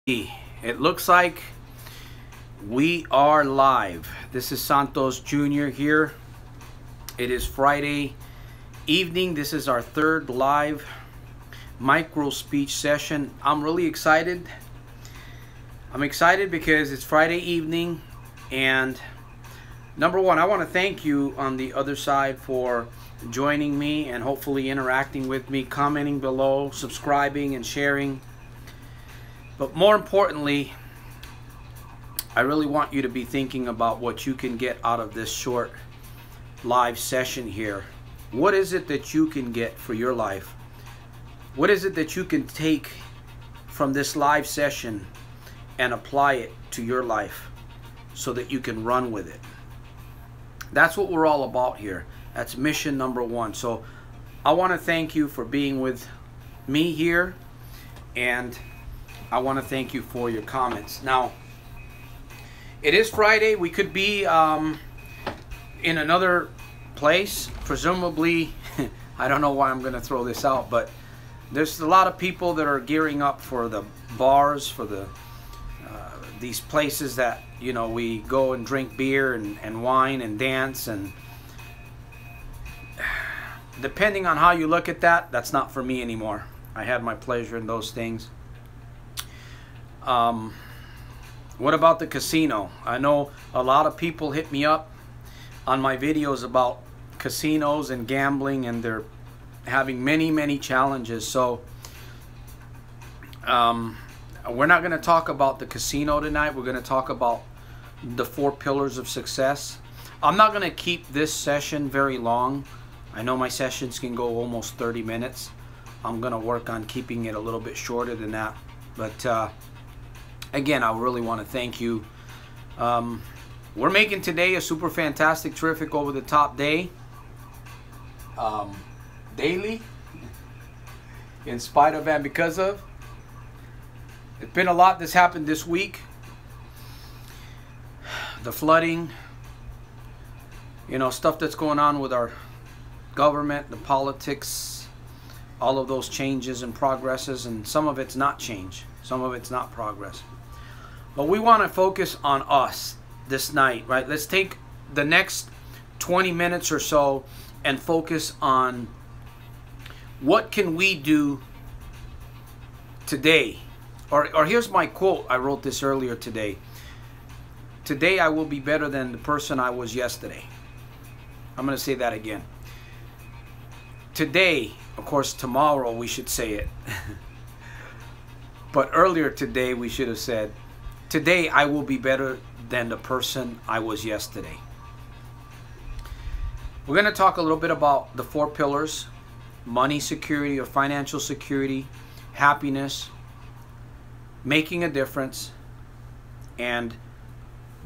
It looks like we are live. This is Santos Jr. here. It is Friday evening. This is our third live micro speech session. I'm really excited. I'm excited because it's Friday evening, and number one, I want to thank you on the other side for joining me and hopefully interacting with me, commenting below, subscribing and sharing. But more importantly, I really want you to be thinking about what you can get out of this short live session here. What is it that you can get for your life? What is it that you can take from this live session and apply it to your life so that you can run with it? That's what we're all about here. That's mission number one. So I want to thank you for being with me here, and I want to thank you for your comments. Now, it is Friday. We could be in another place, presumably. I don't know why I'm going to throw this out, but there's a lot of people that are gearing up for the bars, for the these places that, you know, we go and drink beer and wine and dance, and depending on how you look at that, that's not for me anymore. I had my pleasure in those things. What about the casino? I know a lot of people hit me up on my videos about casinos and gambling, and they're having many challenges. So we're not going to talk about the casino tonight. We're going to talk about the 4 pillars of success. I'm not going to keep this session very long. I know my sessions can go almost 30 minutes. I'm going to work on keeping it a little bit shorter than that. But again, I really want to thank you. We're making today a super fantastic, terrific, over-the-top day. Daily. In spite of and because of. It's been a lot that's happened this week. The flooding. You know, stuff that's going on with our government, the politics. All of those changes and progresses. And some of it's not change. Some of it's not progress. But we want to focus on us this night, right? Let's take the next 20 minutes or so and focus on what can we do today. Or here's my quote. I wrote this earlier today. Today I will be better than the person I was yesterday. I'm going to say that again. Today, of course, tomorrow we should say it. But earlier today we should have said, today I will be better than the person I was yesterday. We're going to talk a little bit about the 4 pillars: money security or financial security, happiness, making a difference, and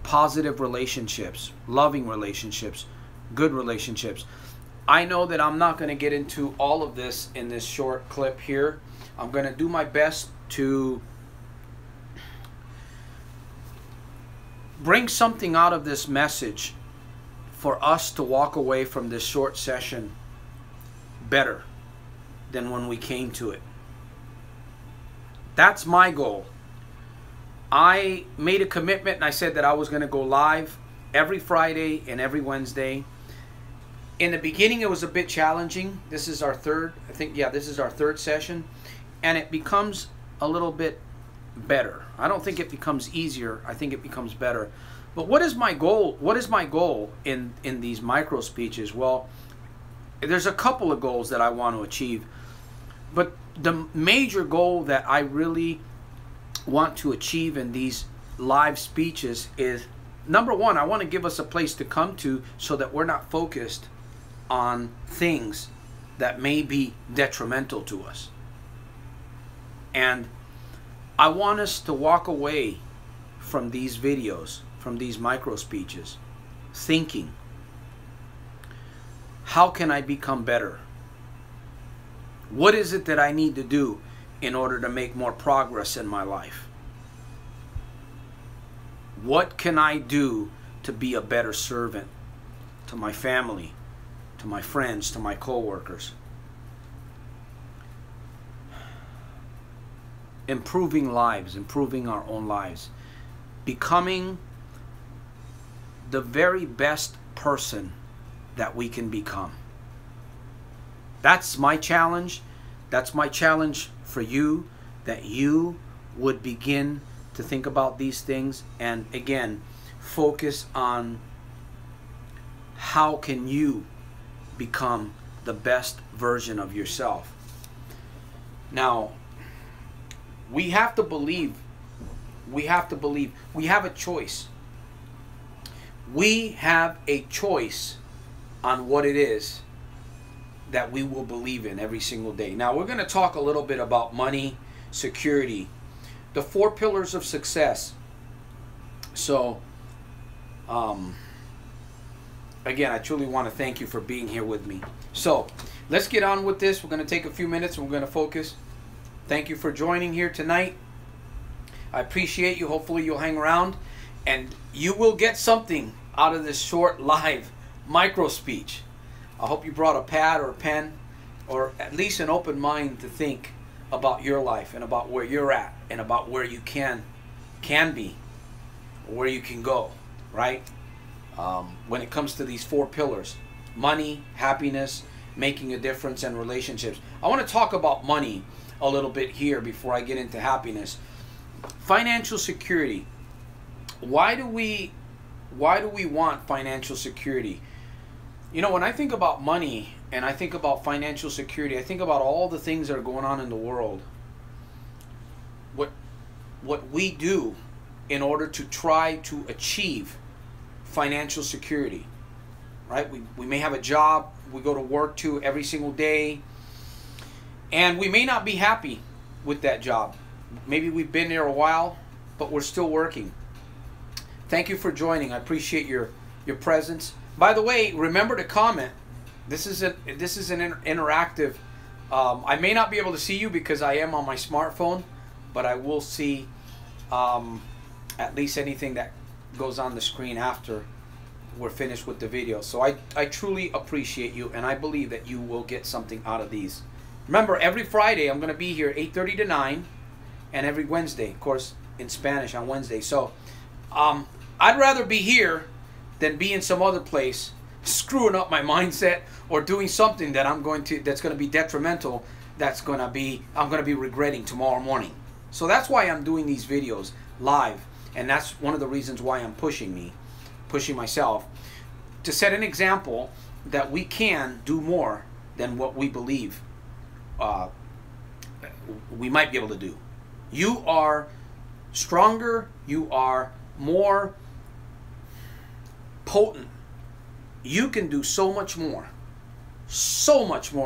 positive relationships, loving relationships, good relationships. I know that I'm not going to get into all of this in this short clip here. I'm going to do my best to bring something out of this message for us to walk away from this short session better than when we came to it. That's my goal. I made a commitment, and I said that I was going to go live every Friday and every Wednesday. In the beginning, it was a bit challenging. This is our third, I think, yeah, this is our third session. And it becomes a little bit better. I don't think it becomes easier. I think it becomes better. But what is my goal? What is my goal in these micro speeches? Well, there's a couple of goals that I want to achieve. But the major goal that I really want to achieve in these live speeches is, number one, I want to give us a place to come to so that we're not focused on things that may be detrimental to us. And I want us to walk away from these videos, from these micro speeches, thinking, how can I become better? What is it that I need to do in order to make more progress in my life? What can I do to be a better servant to my family, to my friends, to my co-workers? improving lives, improving our own lives, becoming the very best person that we can become. That's my challenge. That's my challenge for you, that you would begin to think about these things and again focus on how can you become the best version of yourself. Now, we have to believe we have a choice. We have a choice on what it is that we will believe in every single day. Now, we're going to talk a little bit about money, security, the 4 pillars of success. So, again, I truly want to thank you for being here with me. So, let's get on with this. We're going to take a few minutes and we're going to focus. Thank you for joining here tonight. I appreciate you. Hopefully you'll hang around and you will get something out of this short live micro speech. I hope you brought a pad or a pen or at least an open mind to think about your life and about where you're at and about where you can be, where you can go, right? When it comes to these 4 pillars: money, happiness, making a difference, and relationships. I want to talk about money a little bit here before I get into happiness. Financial security. Why do we want financial security? You know, when I think about money and I think about financial security, I think about all the things that are going on in the world. What we do in order to try to achieve financial security, right? We may have a job we go to work to every single day, and we may not be happy with that job. Maybe we've been there a while, but we're still working. Thank you for joining. I appreciate your presence. By the way, remember to comment. This is an interactive. I may not be able to see you because I am on my smartphone, but I will see at least anything that goes on the screen after we're finished with the video. So I truly appreciate you, and I believe that you will get something out of these. Remember, every Friday I'm going to be here 8:30 to 9, and every Wednesday, of course, in Spanish on Wednesday. So I'd rather be here than be in some other place screwing up my mindset or doing something that that's going to be detrimental, I'm going to be regretting tomorrow morning. So that's why I'm doing these videos live, and that's one of the reasons why I'm pushing myself to set an example that we can do more than what we believe we might be able to do. You are stronger, you are more potent. You can do so much more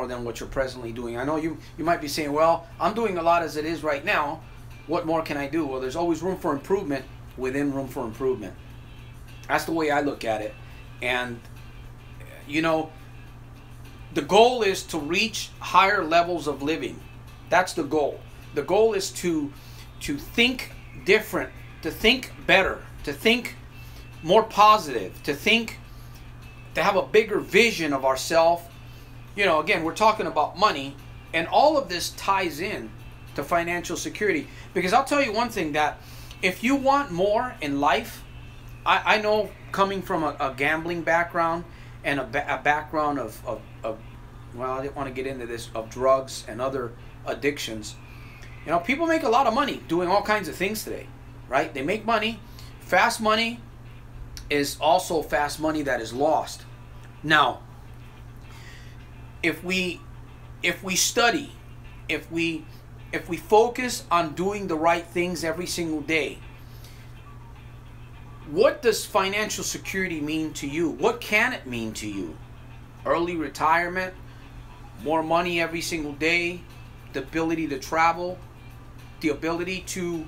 than what you're presently doing. I know you might be saying, well, I'm doing a lot as it is right now. What more can I do? Well, there's always room for improvement within room for improvement. That's the way I look at it. And, you know, the goal is to reach higher levels of living. That's the goal. The goal is to think different, to think better, to think more positive, to have a bigger vision of ourselves. You know, again, we're talking about money, and all of this ties in to financial security. Because I'll tell you one thing, that if you want more in life, I know, coming from a gambling background and a background of well, I didn't want to get into this, of drugs and other addictions. You know, people make a lot of money doing all kinds of things today, right? They make money. Fast money is also fast money that is lost. Now, if we study, if we focus on doing the right things every single day, what does financial security mean to you? What can it mean to you? Early retirement, more money every single day, the ability to travel, the ability to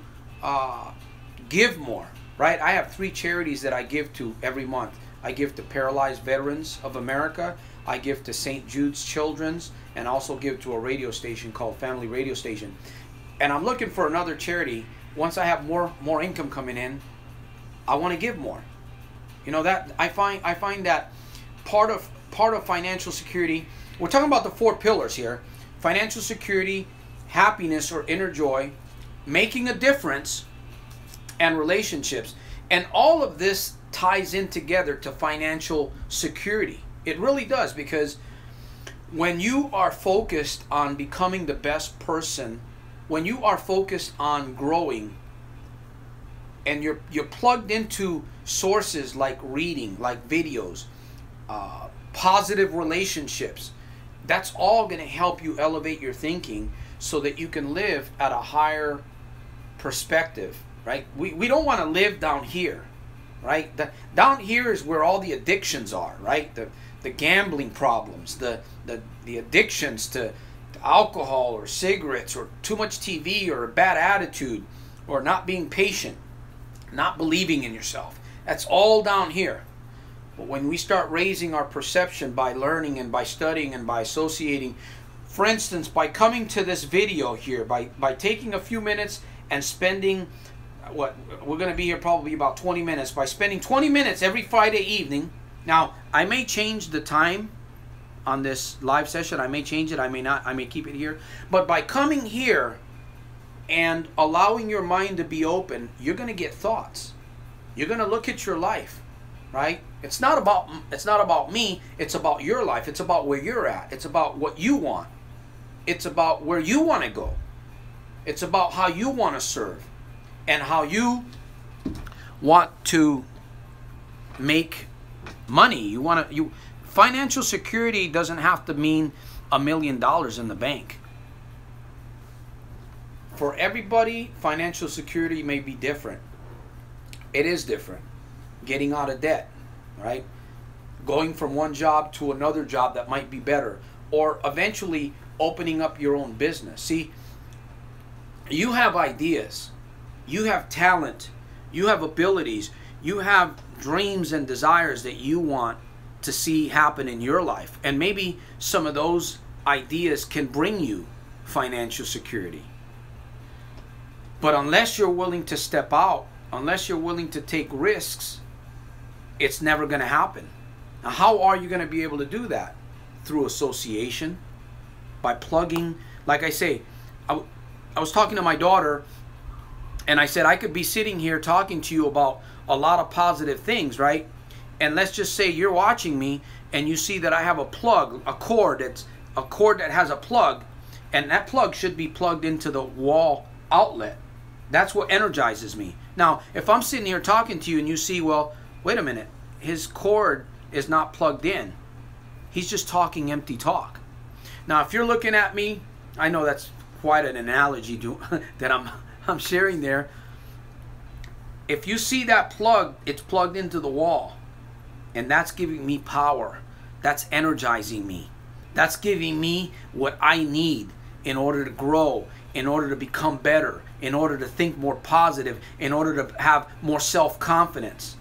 give more, right? I have 3 charities that I give to every month. I give to Paralyzed Veterans of America, I give to St. Jude's Children's, and also give to a radio station called Family Radio Station. And I'm looking for another charity. Once I have more income coming in, I want to give more. You know, that I find that part of financial security, we're talking about the 4 pillars here: financial security, happiness or inner joy, making a difference, and relationships. And all of this ties in together to financial security. It really does, because when you are focused on becoming the best person, when you are focused on growing, and you're plugged into sources like reading, like videos, positive relationships, that's all going to help you elevate your thinking so that you can live at a higher perspective, right? We don't want to live down here, right? Down here is where all the addictions are, right? The gambling problems, the addictions to alcohol or cigarettes or too much TV or a bad attitude or not being patient, not believing in yourself. That's all down here. But when we start raising our perception by learning and by studying and by associating, for instance, by coming to this video here, by taking a few minutes and spending, what, we're going to be here probably about 20 minutes, by spending 20 minutes every Friday evening. Now, I may change the time on this live session. I may change it. I may not. I may keep it here. But by coming here and allowing your mind to be open, you're going to get thoughts. You're going to look at your life, right? It's not about me. It's about your life. It's about where you're at. It's about what you want. It's about where you want to go. It's about how you want to serve and how you want to make money. Financial security doesn't have to mean $1 million in the bank. For everybody, financial security may be different. It is different. Getting out of debt, right? Going from one job to another job that might be better, or eventually opening up your own business. See, you have ideas, you have talent, you have abilities, you have dreams and desires that you want to see happen in your life. And maybe some of those ideas can bring you financial security. But unless you're willing to step out, unless you're willing to take risks, it's never going to happen. Now, how are you going to be able to do that? Through association, by plugging. Like I say, I was talking to my daughter, and I said I could be sitting here talking to you about a lot of positive things, right? And let's just say you're watching me and you see that I have a plug, a cord that has a plug, and that plug should be plugged into the wall outlet. That's what energizes me. Now, if I'm sitting here talking to you and you see, well, wait a minute, his cord is not plugged in. He's just talking empty talk. Now, if you're looking at me, I know that's quite an analogy that I'm sharing there. If you see that plug, it's plugged into the wall. And that's giving me power. That's energizing me. That's giving me what I need in order to grow, in order to become better, in order to think more positive, in order to have more self-confidence.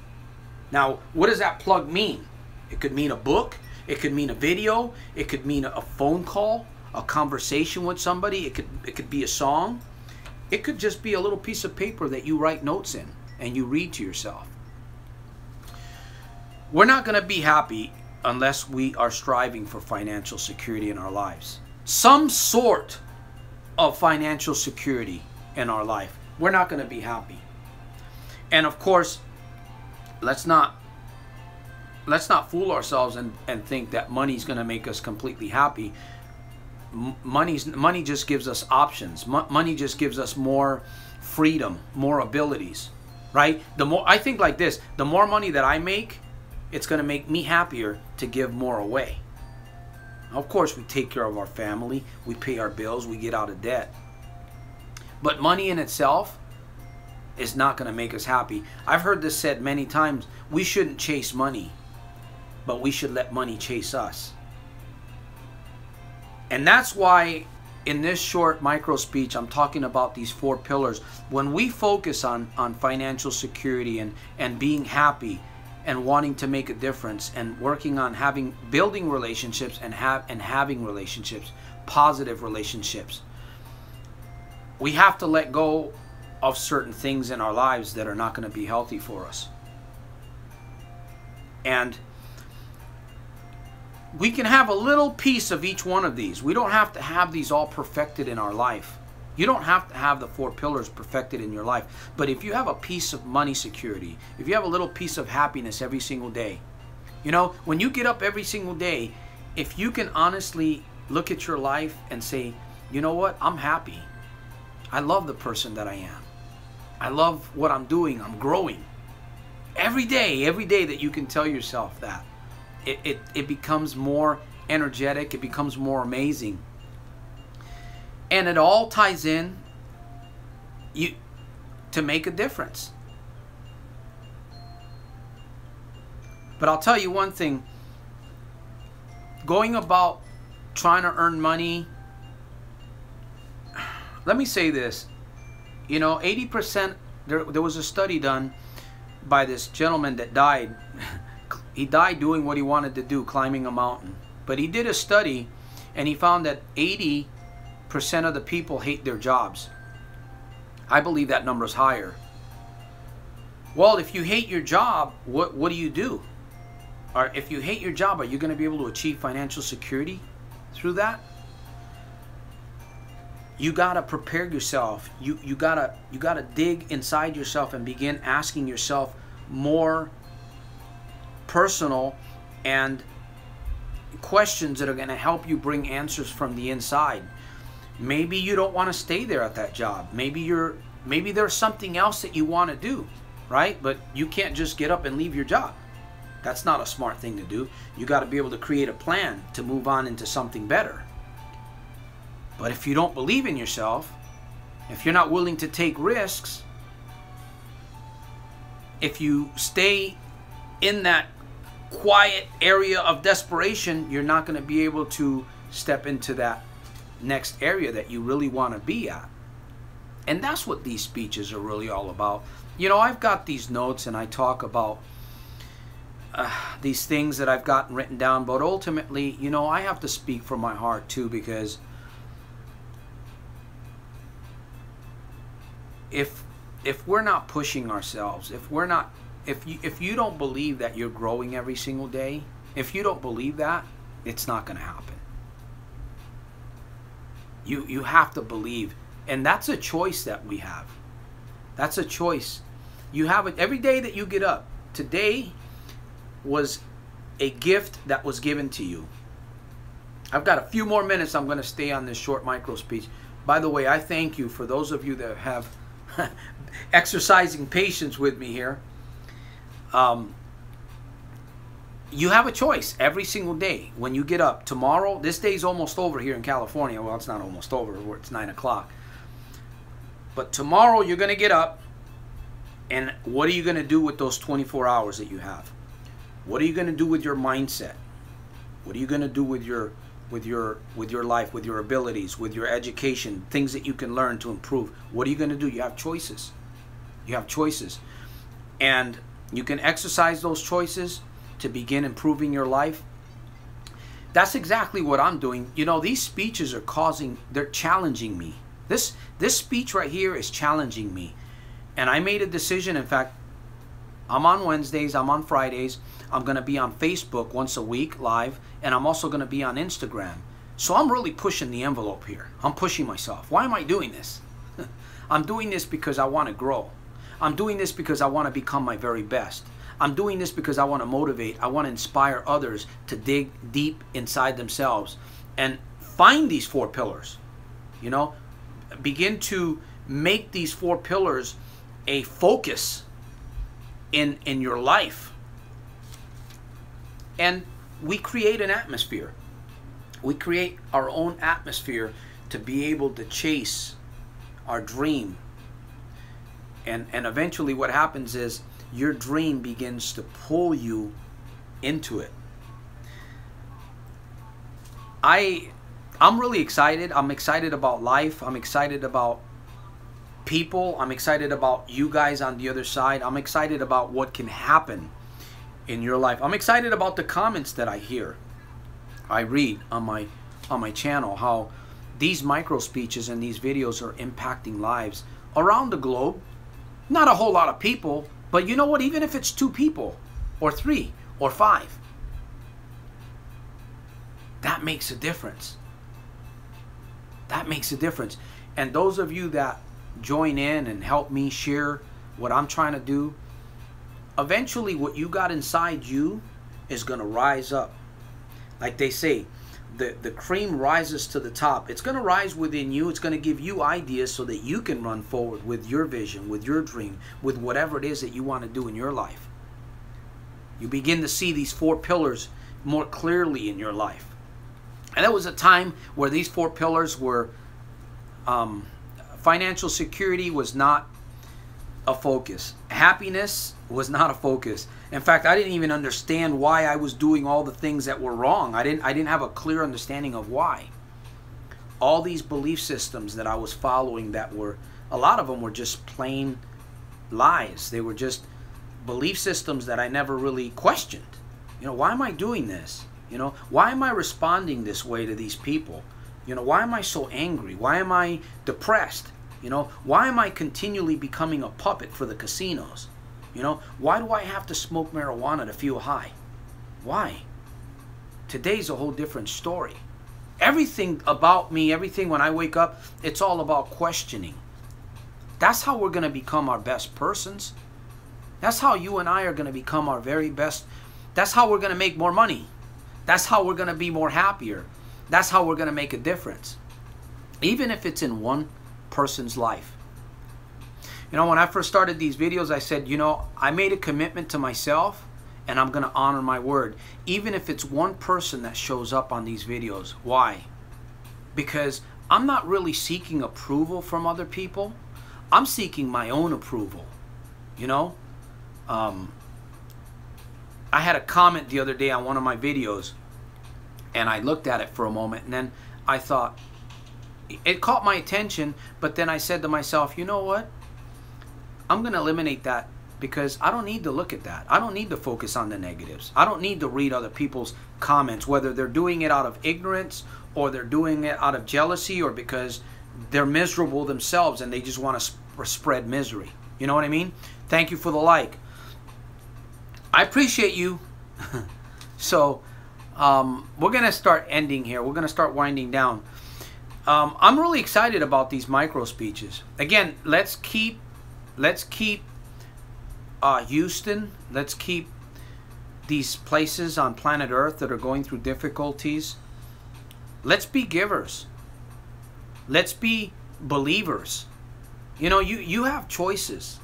Now, what does that plug mean? It could mean a book. It could mean a video. It could mean a phone call, a conversation with somebody. It could be a song. It could just be a little piece of paper that you write notes in and you read to yourself. We're not going to be happy unless we are striving for financial security in our lives. Some sort of financial security in our life. We're not going to be happy. And of course, let's not fool ourselves and think that money's going to make us completely happy. Money just gives us options. Money just gives us more freedom, more abilities, right? I think like this, the more money that I make, it's going to make me happier to give more away. Of course, we take care of our family, we pay our bills, we get out of debt. But money in itself is not going to make us happy. I've heard this said many times, we shouldn't chase money, but we should let money chase us. And that's why in this short micro speech, I'm talking about these 4 pillars. When we focus on financial security and being happy and wanting to make a difference and working on building relationships and having relationships, positive relationships, we have to let go of certain things in our lives that are not going to be healthy for us. And we can have a little piece of each one of these. We don't have to have these all perfected in our life. You don't have to have the 4 pillars perfected in your life. But if you have a piece of money security, if you have a little piece of happiness every single day, you know, when you get up every single day, if you can honestly look at your life and say, you know what, I'm happy. I love the person that I am. I love what I'm doing. I'm growing. Every day that you can tell yourself that, it becomes more energetic. It becomes more amazing. And it all ties in to make a difference. But I'll tell you one thing. Going about trying to earn money, let me say this. You know, 80%, there was a study done by this gentleman that died. He died doing what he wanted to do, climbing a mountain. But he did a study and he found that 80% of the people hate their jobs. I believe that number is higher. Well, if you hate your job, what do you do? Or if you hate your job, are you going to be able to achieve financial security through that? You got to prepare yourself. You got to dig inside yourself and begin asking yourself more personal and questions that are going to help you bring answers from the inside. Maybe you don't want to stay there at that job. Maybe there's something else that you want to do, right? But you can't just get up and leave your job. That's not a smart thing to do. You got to be able to create a plan to move on into something better. But if you don't believe in yourself, if you're not willing to take risks, if you stay in that quiet area of desperation, you're not going to be able to step into that next area that you really want to be at. And that's what these speeches are really all about. You know, I've got these notes and I talk about these things that I've gotten written down, but ultimately, you know, I have to speak from my heart too, because if we're not pushing ourselves, if you don't believe that you're growing every single day, if you don't believe that, it's not going to happen. You have to believe, and that's a choice that we have. That's a choice. You have it every day that you get up. Today was a gift that was given to you. I've got a few more minutes. I'm going to stay on this short micro speech. By the way, I thank you for those of you that have exercising patience with me here. You have a choice every single day when you get up. Tomorrow, this day's almost over here in California. Well, it's not almost over. It's 9 o'clock. But tomorrow you're going to get up, and what are you going to do with those 24 hours that you have? What are you going to do with your mindset? What are you going to do with your life, with your abilities, with your education, things that you can learn to improve? What are you going to do? You have choices. You have choices. And you can exercise those choices to begin improving your life. That's exactly what I'm doing. You know, these speeches they're challenging me. This speech right here is challenging me. And I made a decision. In fact, I'm on Wednesdays, I'm on Fridays. I'm going to be on Facebook once a week live, and I'm also going to be on Instagram. So I'm really pushing the envelope here. I'm pushing myself. Why am I doing this? I'm doing this because I want to grow. I'm doing this because I want to become my very best. I'm doing this because I want to motivate. I want to inspire others to dig deep inside themselves and find these 4 pillars. You know, begin to make these 4 pillars a focus in your life. And we create an atmosphere. We create our own atmosphere to be able to chase our dream. And eventually what happens is your dream begins to pull you into it. I'm really excited. I'm excited about life. I'm excited about people. I'm excited about you guys on the other side. I'm excited about what can happen in your life. I'm excited about the comments that I hear. I read on my channel how these micro speeches and these videos are impacting lives around the globe. Not a whole lot of people, but you know what? Even if it's 2 people or 3 or 5, that makes a difference. That makes a difference. And those of you that join in and help me share what I'm trying to do, eventually what you got inside you is going to rise up. Like they say, the cream rises to the top. It's going to rise within you. It's going to give you ideas so that you can run forward with your vision, with your dream, with whatever it is that you want to do in your life. You begin to see these 4 pillars more clearly in your life. And there was a time where these 4 pillars were, financial security was not a focus. Happiness was not a focus. In fact, I didn't even understand why I was doing all the things that were wrong. I didn't have a clear understanding of why. All these belief systems that I was following, that were, a lot of them were just plain lies. They were just belief systems that I never really questioned. You know, why am I doing this? You know, why am I responding this way to these people? You know, why am I so angry? Why am I depressed? You know, why am I continually becoming a puppet for the casinos? You know, why do I have to smoke marijuana to feel high? Why? Today's a whole different story. Everything about me, everything when I wake up, it's all about questioning. That's how we're going to become our best persons. That's how you and I are going to become our very best. That's how we're going to make more money. That's how we're going to be more happier. That's how we're going to make a difference. Even if it's in one person's life. You know, when I first started these videos, I said, you know, I made a commitment to myself and I'm going to honor my word. Even if it's one person that shows up on these videos. Why? Because I'm not really seeking approval from other people. I'm seeking my own approval. You know? I had a comment the other day on one of my videos and I looked at it for a moment and then I thought, it caught my attention, but then I said to myself, you know what? I'm going to eliminate that because I don't need to look at that. I don't need to focus on the negatives. I don't need to read other people's comments, whether they're doing it out of ignorance or they're doing it out of jealousy or because they're miserable themselves and they just want to spread misery. You know what I mean? Thank you for the like. I appreciate you. So we're going to start ending here. We're going to start winding down. I'm really excited about these micro speeches. Again, let's keep Houston, let's keep these places on planet Earth that are going through difficulties. Let's be givers. Let's be believers. You know, you have choices.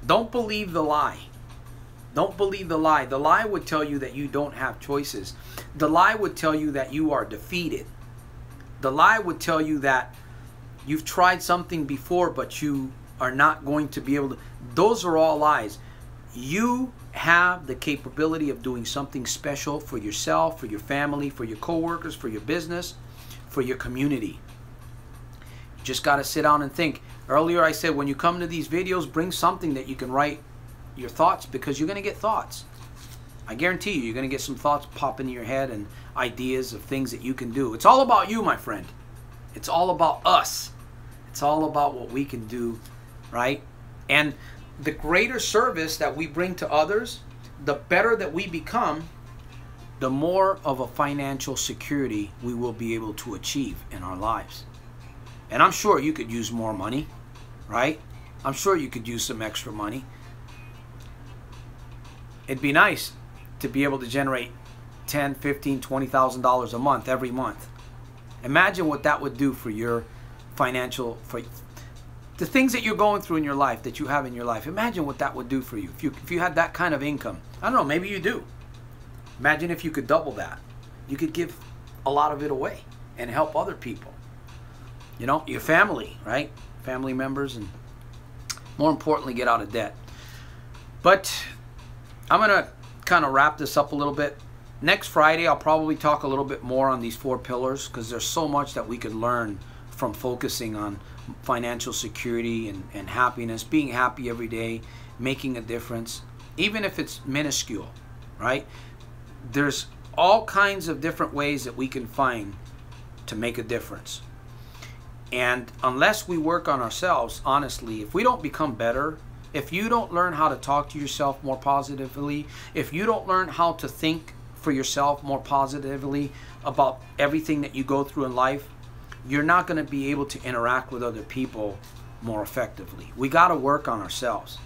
Don't believe the lie. Don't believe the lie. The lie would tell you that you don't have choices. The lie would tell you that you are defeated. The lie would tell you that you've tried something before, but you are not going to be able to. Those are all lies. You have the capability of doing something special for yourself, for your family, for your coworkers, for your business, for your community. You just got to sit down and think. Earlier I said when you come to these videos, bring something that you can write your thoughts, because you're going to get thoughts. I guarantee you, you're going to get some thoughts pop into your head and ideas of things that you can do. It's all about you, my friend. It's all about us. It's all about what we can do, right? And the greater service that we bring to others, the better that we become, the more of a financial security we will be able to achieve in our lives. And I'm sure you could use more money, right? I'm sure you could use some extra money. It'd be nice to be able to generate $10,000, $15,000, $20,000 a month every month. Imagine what that would do for your financial, for the things that you're going through in your life, that you have in your life. Imagine what that would do for you if you had that kind of income. I don't know, maybe you do. Imagine if you could double that. You could give a lot of it away and help other people. You know, your family, right? Family members, and more importantly, get out of debt. But I'm going to kind of wrap this up a little bit. Next Friday, I'll probably talk a little bit more on these 4 pillars, because there's so much that we could learn from focusing on financial security and happiness, being happy every day, making a difference, even if it's minuscule, right? There's all kinds of different ways that we can find to make a difference. And unless we work on ourselves, honestly, if we don't become better, if you don't learn how to talk to yourself more positively, if you don't learn how to think for yourself more positively about everything that you go through in life, you're not going to be able to interact with other people more effectively. We got to work on ourselves.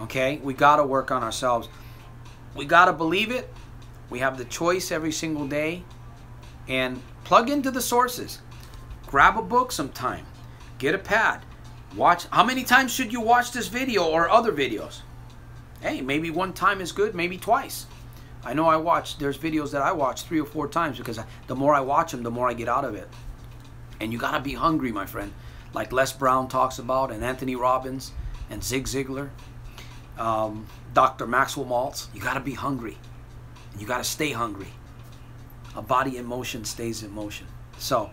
Okay? We got to work on ourselves. We got to believe it. We have the choice every single day. And plug into the sources. Grab a book sometime. Get a pad. Watch. How many times should you watch this video or other videos? Hey, maybe one time is good, maybe twice. I know there's videos that I watch 3 or 4 times because the more I watch them, the more I get out of it. And you got to be hungry, my friend. Like Les Brown talks about, and Anthony Robbins, and Zig Ziglar, Dr. Maxwell Maltz. You got to be hungry. And you got to stay hungry. A body in motion stays in motion. So,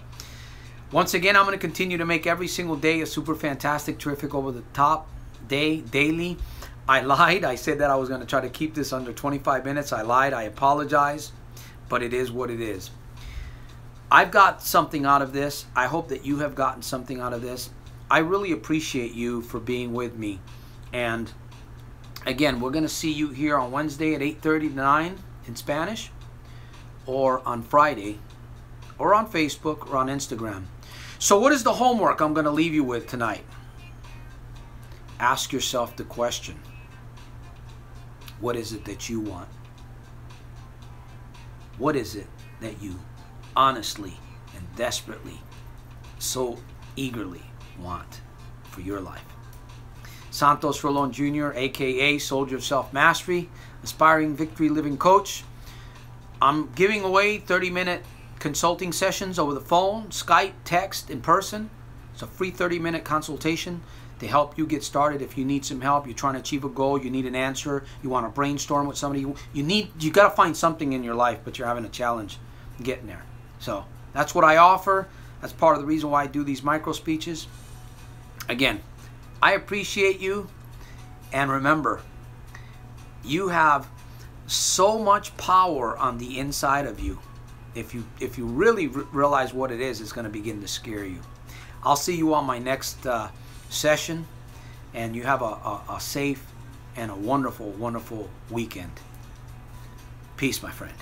once again, I'm going to continue to make every single day a super fantastic, terrific, over the top day, daily. I lied. I said that I was going to try to keep this under 25 minutes. I lied. I apologize. But it is what it is. I've got something out of this. I hope that you have gotten something out of this. I really appreciate you for being with me. And again, we're going to see you here on Wednesday at 8:30 to 9 in Spanish, or on Friday, or on Facebook, or on Instagram. So what is the homework I'm going to leave you with tonight? Ask yourself the question. What is it that you want? What is it that you honestly and desperately, so eagerly want for your life? Santos Rolon Jr, a.k.a. Soldier of Self-Mastery, Aspiring Victory Living Coach. I'm giving away 30-minute consulting sessions over the phone, Skype, text, in person. It's a free 30-minute consultation to help you get started. If you need some help, you're trying to achieve a goal, you need an answer, you want to brainstorm with somebody, you got to find something in your life, but you're having a challenge getting there. So that's what I offer. That's part of the reason why I do these micro speeches. Again, I appreciate you, and remember, you have so much power on the inside of you. If you really realize what it is, it's going to begin to scare you. I'll see you on my next session, and you have a safe and a wonderful, wonderful weekend. Peace, my friend.